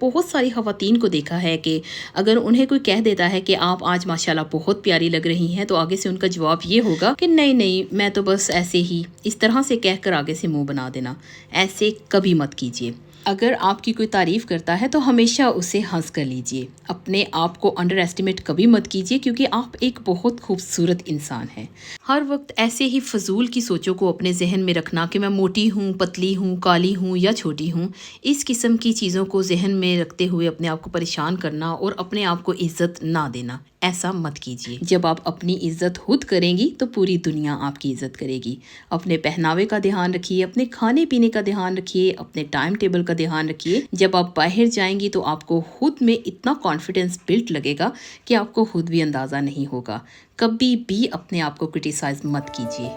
بہت ساری خواتین کو دیکھا ہے کہ اگر انہیں کوئی کہہ دیتا ہے کہ آپ آج ماشاءاللہ بہت پیاری لگ رہی ہیں، تو آگے سے ان کا جواب یہ ہوگا کہ نہیں نہیں میں تو بس ایسے ہی، اس طرح سے کہہ کر آگے سے منہ بنا دینا۔ ایسے کبھی مت کیجیے۔ اگر آپ کی کوئی تعریف کرتا ہے تو ہمیشہ اسے ہنس کر لیجئے۔ اپنے آپ کو انڈر ایسٹیمیٹ کبھی مت کیجیے، کیونکہ آپ ایک بہت خوبصورت انسان ہیں۔ ہر وقت ایسے ہی فضول کی سوچوں کو اپنے ذہن میں رکھنا کہ میں موٹی ہوں، پتلی ہوں، کالی ہوں یا چھوٹی ہوں، اس قسم کی چیزوں کو ذہن میں رکھتے ہوئے اپنے آپ کو پریشان کرنا اور اپنے آپ کو عزت نہ دینا، ایسا مت کیجیے۔ جب آپ اپنی عزت خود کریں گی تو پوری دنیا آپ کی عزت کرے گی۔ اپنے پہناوے کا دھیان رکھیے، اپنے کھانے پینے کا دھیان رکھیے، اپنے ٹائم ٹیبل کا دھیان رکھیے۔ جب آپ باہر جائیں گی تو آپ کو خود میں اتنا کانفیڈنس بلڈ لگے گا کہ آپ کو خود بھی اندازہ نہیں ہوگا۔ کبھی بھی اپنے آپ کو کرٹیسائز مت کیجیے۔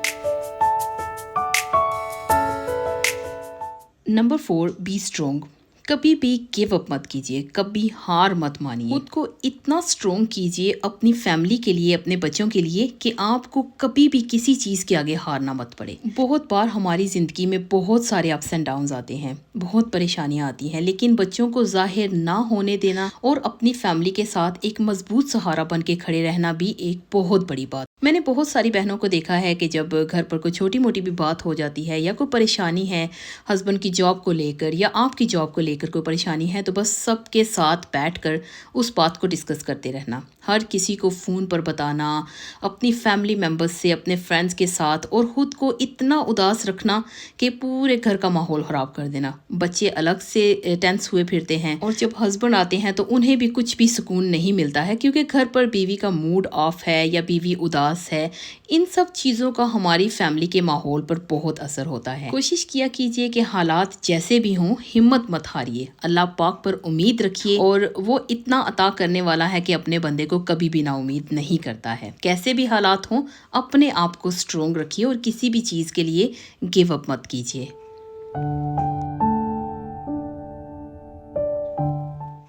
Number 4، be strong. کبھی بھی گیو اپ مت کیجیے، کبھی ہار مت مانیے۔ خود کو اتنا اسٹرانگ کیجیے اپنی فیملی کے لیے، اپنے بچوں کے لیے، کہ آپ کو کبھی بھی کسی چیز کے آگے ہارنا مت پڑے۔ بہت بار ہماری زندگی میں بہت سارے اپس اینڈ ڈاؤنز آتے ہیں، بہت پریشانیاں آتی ہیں، لیکن بچوں کو ظاہر نہ ہونے دینا اور اپنی فیملی کے ساتھ ایک مضبوط سہارا بن کے کھڑے رہنا بھی ایک بہت بڑی بات۔ میں نے بہت ساری بہنوں کو دیکھا ہے کہ جب گھر پر کوئی چھوٹی موٹی بھی بات ہو جاتی ہے یا کوئی پریشانی ہے ہسبینڈ کی جاب کو لے کر یا آپ کی جاب کو لے کر کوئی پریشانی ہے، تو بس سب کے ساتھ بیٹھ کر اس بات کو ڈسکس کرتے رہنا، ہر کسی کو فون پر بتانا، اپنی فیملی ممبرز سے، اپنے فرینڈز کے ساتھ، اور خود کو اتنا اداس رکھنا کہ پورے گھر کا ماحول خراب کر دینا۔ بچے الگ سے ٹینس ہوئے پھرتے ہیں، اور جب ہسبینڈ آتے ہیں تو انہیں بھی کچھ بھی سکون نہیں ملتا ہے، کیونکہ گھر پر بیوی کا موڈ آف ہے یا بیوی اداس ہے۔ ان سب چیزوں کا ہماری فیملی کے ماحول پر بہت اثر ہوتا ہے۔ کوشش کیا کیجیے کہ حالات جیسے بھی ہوں ہمت مت ہاریے، اللہ پاک پر امید رکھیے، اور وہ اتنا عطا کرنے والا ہے کہ اپنے بندے کو کبھی بھی نا امید نہیں کرتا ہے۔ کیسے بھی حالات ہوں اپنے آپ کو اسٹرانگ رکھیے اور کسی بھی چیز کے لیے گیو اپ مت کیجیے۔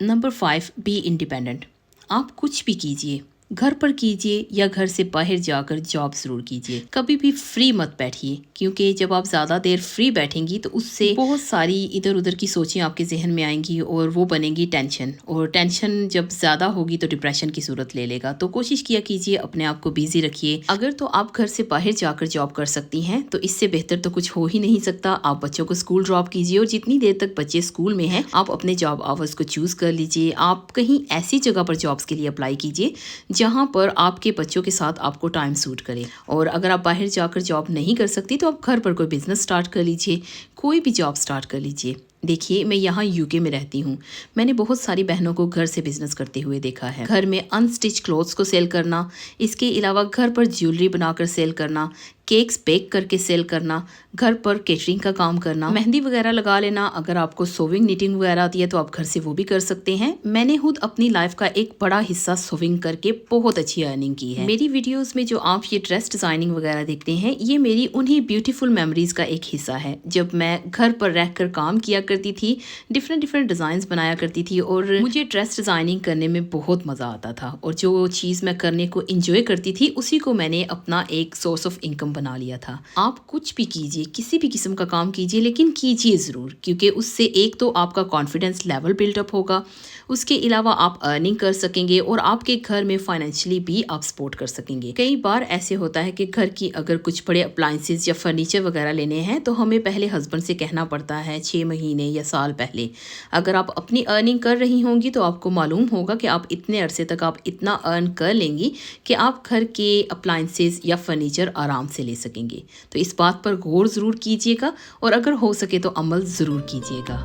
Number 5، be independent. آپ کچھ بھی کیجیے، گھر پر کیجیے یا گھر سے باہر جا کر جاب ضرور کیجیے، کبھی بھی فری مت بیٹھیے، کیونکہ جب آپ زیادہ دیر فری بیٹھیں گی تو اس سے بہت ساری ادھر ادھر کی سوچیں آپ کے ذہن میں آئیں گی، اور وہ بنے گی ٹینشن، اور ٹینشن جب زیادہ ہوگی تو ڈپریشن کی صورت لے لے گا۔ تو کوشش کیا کیجیے اپنے آپ کو بیزی رکھیے۔ اگر تو آپ گھر سے باہر جا کر جاب کر سکتی ہیں تو اس سے بہتر تو کچھ ہو ہی نہیں سکتا۔ آپ بچوں کو اسکول ڈراپ کیجیے، اور جتنی دیر تک بچے اسکول میں ہیں آپ اپنے جاب آورز کو چوز کر لیجیے۔ آپ کہیں ایسی جگہ پر جابس کے لیے اپلائی کیجیے جہاں پر آپ کے بچوں کے ساتھ آپ کو ٹائم سوٹ کرے، اور اگر آپ باہر جا کر جاب نہیں کر سکتی تو آپ گھر پر کوئی بزنس سٹارٹ کر لیجیے، کوئی بھی جاب سٹارٹ کر لیجیے۔ دیکھیے میں یہاں UK میں رہتی ہوں، میں نے بہت ساری بہنوں کو گھر سے بزنس کرتے ہوئے دیکھا ہے۔ گھر میں ان سٹچ کلوتھس کو سیل کرنا، اس کے علاوہ گھر پر جیولری بنا کر سیل کرنا، کیکس بیک کر کے سیل کرنا، گھر پر کیٹرنگ کا کام کرنا، مہندی وغیرہ لگا لینا۔ اگر آپ کو سوونگ نیٹنگ وغیرہ آتی ہے تو آپ گھر سے وہ بھی کر سکتے ہیں۔ میں نے خود اپنی لائف کا ایک بڑا حصہ سوونگ کر کے بہت اچھی ارننگ کی ہے۔ میری ویڈیوز میں جو آپ یہ ڈریس ڈیزائننگ وغیرہ دیکھتے ہیں، یہ میری انہی بیوٹیفل میموریز کا ایک حصہ ہے، جب میں گھر پر رہ کر کام کیا کرتی تھی، ڈفرینٹ ڈیزائنز بنایا کرتی تھی، اور مجھے ڈریس ڈیزائننگ کرنے میں بہت مزہ آتا تھا، اور جو چیز میں کرنے کو انجوائے کرتی تھی اسی کو میں نے اپنا ایک سورس آف انکم بنا لیا تھا۔ آپ کچھ بھی کیجیے، کسی بھی قسم کا کام کیجیے، لیکن کیجیے ضرور، کیونکہ اس سے ایک تو آپ کا کانفیڈنس لیول بلڈ اپ ہوگا، اس کے علاوہ آپ ارننگ کر سکیں گے، اور آپ کے گھر میں فائنینشلی بھی آپ سپورٹ کر سکیں گے۔ کئی بار ایسے ہوتا ہے کہ گھر کی اگر کچھ بڑے اپلائنسز یا فرنیچر وغیرہ لینے ہیں تو ہمیں پہلے ہسبینڈ سے کہنا پڑتا ہے 6 مہینے یا سال پہلے۔ اگر آپ اپنی ارننگ کر رہی ہوں گی تو آپ کو معلوم ہوگا کہ آپ اتنے عرصے تک آپ اتنا ارن کر لیں گی کہ آپ گھر کے اپلائنسز یا فرنیچر آرام سے لے سکیں گے۔ تو اس بات پر غور ضرور کیجیے گا، اور اگر ہو سکے تو عمل ضرور کیجیے گا۔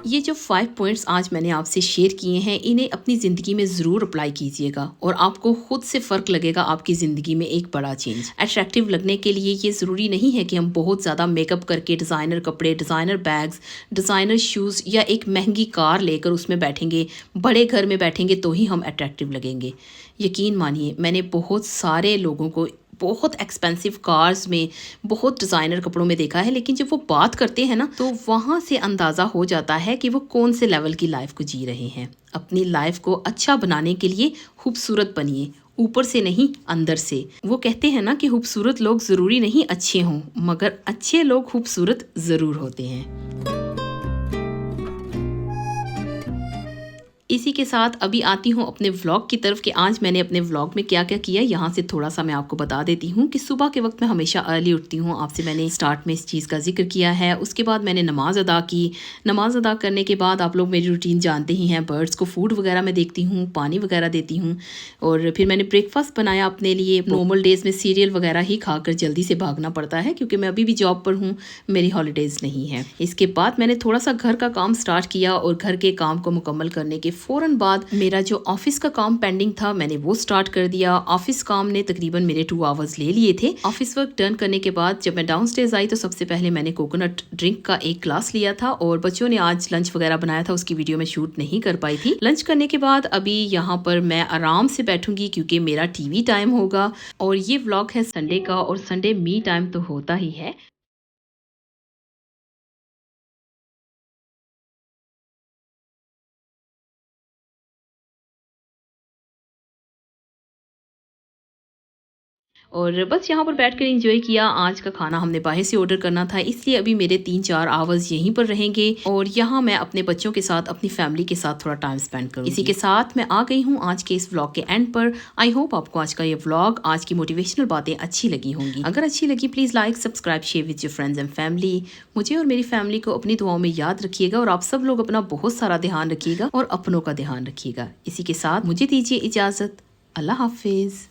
یہ جو 5 پوائنٹس آج میں نے آپ سے شیئر کیے ہیں، انہیں اپنی زندگی میں ضرور اپلائی کیجیے گا، اور آپ کو خود سے فرق لگے گا، آپ کی زندگی میں ایک بڑا چینج۔ اٹریکٹیو لگنے کے لیے یہ ضروری نہیں ہے کہ ہم بہت زیادہ میک اپ کر کے ڈیزائنر کپڑے، ڈیزائنر بیگز، ڈیزائنر شوز یا ایک مہنگی کار لے کر اس میں بیٹھیں گے، بڑے گھر میں بیٹھیں گے تو ہی ہم اٹریکٹیو لگیں گے۔ یقین مانیے میں نے بہت سارے لوگوں کو بہت ایکسپینسو کارز میں، بہت ڈیزائنر کپڑوں میں دیکھا ہے، لیکن جب وہ بات کرتے ہیں نا تو وہاں سے اندازہ ہو جاتا ہے کہ وہ کون سے لیول کی لائف کو جی رہے ہیں۔ اپنی لائف کو اچھا بنانے کے لیے خوبصورت بنیے، اوپر سے نہیں اندر سے۔ وہ کہتے ہیں نا کہ خوبصورت لوگ ضروری نہیں اچھے ہوں، مگر اچھے لوگ خوبصورت ضرور ہوتے ہیں۔ اسی کے ساتھ ابھی آتی ہوں اپنے ولاگ کی طرف کہ آج میں نے اپنے ولاگ میں کیا کیا کیا۔ یہاں سے تھوڑا سا میں آپ کو بتا دیتی ہوں کہ صبح کے وقت میں ہمیشہ ارلی اٹھتی ہوں، آپ سے میں نے سٹارٹ میں اس چیز کا ذکر کیا ہے۔ اس کے بعد میں نے نماز ادا کی۔ نماز ادا کرنے کے بعد آپ لوگ میری روٹین جانتے ہی ہیں، برڈس کو فوڈ وغیرہ میں دیکھتی ہوں، پانی وغیرہ دیتی ہوں، اور پھر میں نے بریک فاسٹ بنایا اپنے لیے۔ نارمل ڈیز میں سیریل وغیرہ ہی کھا کر جلدی سے بھاگنا پڑتا ہے کیونکہ میں ابھی بھی جاب پر ہوں، میری ہالیڈیز نہیں ہے۔ اس کے بعد میں نے تھوڑا سا گھر کا کام سٹارٹ کیا، اور گھر کے کام کو مکمل کرنے کے فوراً بعد میرا جو آفس کا کام پینڈنگ تھا میں نے وہ سٹارٹ کر دیا۔ آفس کام نے تقریباً میرے 2 آورز لے لیے تھے۔ آفس ورک ڈن کرنے کے بعد جب میں ڈاؤن سٹیئرز آئی تو سب سے پہلے میں نے کوکونٹ ڈرنک کا ایک گلاس لیا تھا، اور بچوں نے آج لنچ وغیرہ بنایا تھا، اس کی ویڈیو میں شوٹ نہیں کر پائی تھی۔ لنچ کرنے کے بعد ابھی یہاں پر میں آرام سے بیٹھوں گی کیونکہ میرا ٹی وی ٹائم ہوگا، اور یہ ولاگ ہے سنڈے کا، اور سنڈے می ٹائم تو ہوتا ہی ہے۔ اور بس یہاں پر بیٹھ کر انجوائے کیا۔ آج کا کھانا ہم نے باہر سے آرڈر کرنا تھا، اس لیے ابھی میرے 3-4 آورز یہیں پر رہیں گے، اور یہاں میں اپنے بچوں کے ساتھ اپنی فیملی کے ساتھ تھوڑا ٹائم سپینڈ کروں گی۔ اسی کے ساتھ میں آ گئی ہوں آج کے اس ولاگ کے اینڈ پر۔ آئی ہوپ آپ کو آج کا یہ ولاگ، آج کی موٹیویشنل باتیں اچھی لگی ہوں گی۔ اگر اچھی لگی please like, subscribe, share with your friends and family. مجھے اور میری فیملی کو اپنی دعاؤں میں یاد رکھیے گا، اور آپ سب لوگ اپنا بہت سارا دھیان رکھیے گا اور اپنوں کا دھیان رکھیے گا۔ اسی کے ساتھ مجھے دیجیے اجازت۔ اللہ حافظ۔